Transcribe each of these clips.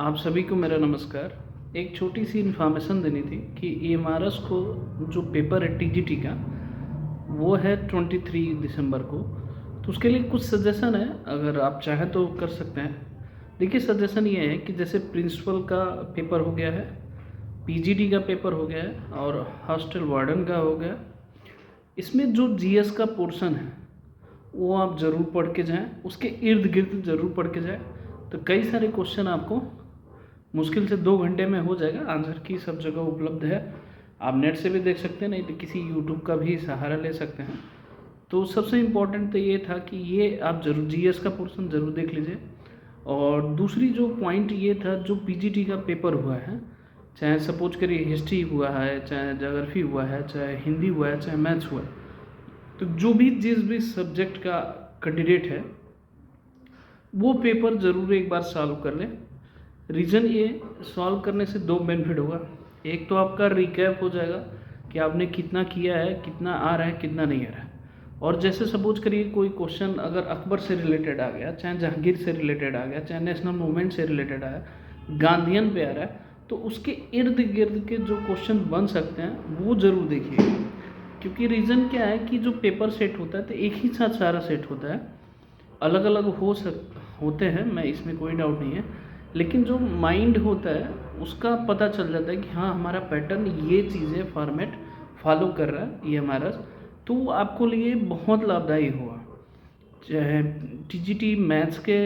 आप सभी को मेरा नमस्कार। एक छोटी सी इन्फॉर्मेशन देनी थी कि एमआरएस को जो पेपर है टीजीटी का वो है 23 दिसंबर को। तो उसके लिए कुछ सजेशन है, अगर आप चाहें तो कर सकते हैं। देखिए, सजेशन ये है कि जैसे प्रिंसिपल का पेपर हो गया है, पीजीटी का पेपर हो गया है और हॉस्टल वार्डन का हो गया। इसमें जो जीएस का पोर्शन है वो आप ज़रूर पढ़ के जाएं, उसके इर्द गिर्द ज़रूर पढ़ के जाएं। तो कई सारे क्वेश्चन आपको मुश्किल से 2 घंटे में हो जाएगा। आंसर की सब जगह उपलब्ध है, आप नेट से भी देख सकते हैं, नहीं तो किसी यूट्यूब का भी सहारा ले सकते हैं। तो सबसे इम्पोर्टेंट तो ये था कि ये आप जरूर जीएस का पोर्शन ज़रूर देख लीजिए। और दूसरी जो पॉइंट ये था, जो पीजीटी का पेपर हुआ है, चाहे सपोज करिए हिस्ट्री हुआ है, चाहे ज्योग्राफी हुआ है, चाहे हिंदी हुआ है, चाहे मैथ्स हुआ है, तो जो भी जिस भी सब्जेक्ट का कैंडिडेट है वो पेपर ज़रूर एक बार सॉल्व कर ले। रीज़न ये, सॉल्व करने से 2 बेनिफिट होगा। एक तो आपका रिकैप हो जाएगा कि आपने कितना किया है, कितना आ रहा है, कितना नहीं आ रहा है। और जैसे सपोज करिए कोई क्वेश्चन अगर अकबर से रिलेटेड आ गया, चाहे जहांगीर से रिलेटेड आ गया, चाहे नेशनल मूवमेंट से रिलेटेड आया, गांधीयन पे आ रहा है, तो उसके इर्द गिर्द के जो क्वेश्चन बन सकते हैं वो ज़रूर देखिए। क्योंकि रीज़न क्या है कि जो पेपर सेट होता है तो एक ही साथ सारा सेट होता है, अलग अलग होते हैं, मैं इसमें कोई डाउट नहीं है, लेकिन जो माइंड होता है उसका पता चल जाता है कि हाँ हमारा पैटर्न ये चीज़ें फॉर्मेट फॉलो कर रहा है ये हमारा, तो आपको लिए बहुत लाभदायी होगा। चाहे टीजीटी मैथ्स के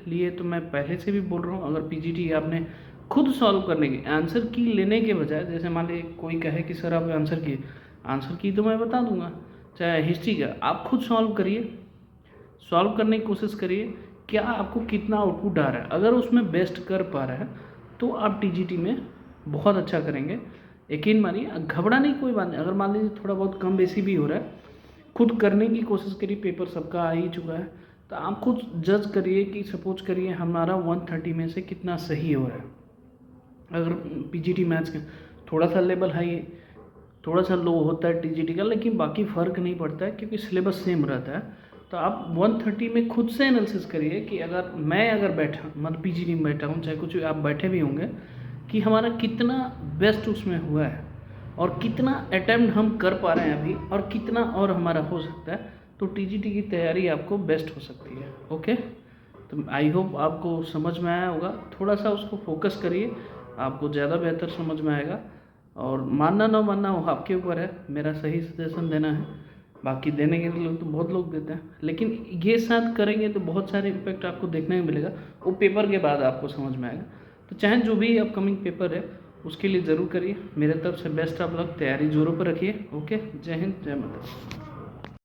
लिए तो मैं पहले से भी बोल रहा हूँ, अगर पीजीटी आपने खुद सॉल्व करने की आंसर की लेने के बजाय, जैसे मान लीजिए कोई कहे कि सर आप आंसर की तो मैं बता दूंगा, चाहे हिस्ट्री का आप खुद सॉल्व करिए, सॉल्व करने की कोशिश करिए क्या आपको कितना आउटपुट आ रहा है। अगर उसमें बेस्ट कर पा रहा है तो आप टीजीटी में बहुत अच्छा करेंगे, यकीन मानिए। घबराने की कोई बात नहीं, अगर मान लीजिए थोड़ा बहुत कम बेसी भी हो रहा है, खुद करने की कोशिश करिए। पेपर सबका आ ही चुका है, तो आप खुद जज करिए कि सपोज करिए हमारा 130 में से कितना सही हो रहा है। अगर पीजीटी मैथ्स का थोड़ा सा लेवल हाई है, थोड़ा सा लो होता है टीजीटी का, लेकिन बाकी फ़र्क नहीं पड़ता है क्योंकि सिलेबस सेम रहता है। तो आप 130 में खुद से एनालिसिस करिए कि अगर बैठा, मतलब पीजीटी में बैठा हूँ, चाहे कुछ आप बैठे भी होंगे, कि हमारा कितना बेस्ट उसमें हुआ है और कितना अटैम्प्ट हम कर पा रहे हैं अभी, और कितना और हमारा हो सकता है। तो टीजीटी की तैयारी आपको बेस्ट हो सकती है। ओके, तो आई होप आपको समझ में आया होगा। थोड़ा सा उसको फोकस करिए, आपको ज़्यादा बेहतर समझ में आएगा। और मानना ना मानना वो आपके ऊपर है, मेरा सही सजेशन देना है। बाकी देने के लिए तो बहुत लोग देते हैं, लेकिन ये साथ करेंगे तो बहुत सारे इम्पैक्ट आपको देखने को मिलेगा, वो पेपर के बाद आपको समझ में आएगा। तो चाहे जो भी अपकमिंग पेपर है उसके लिए ज़रूर करिए। मेरे तरफ से बेस्ट ऑफ लक, तैयारी जोरों पर रखिए। ओके, जय हिंद, जय माता।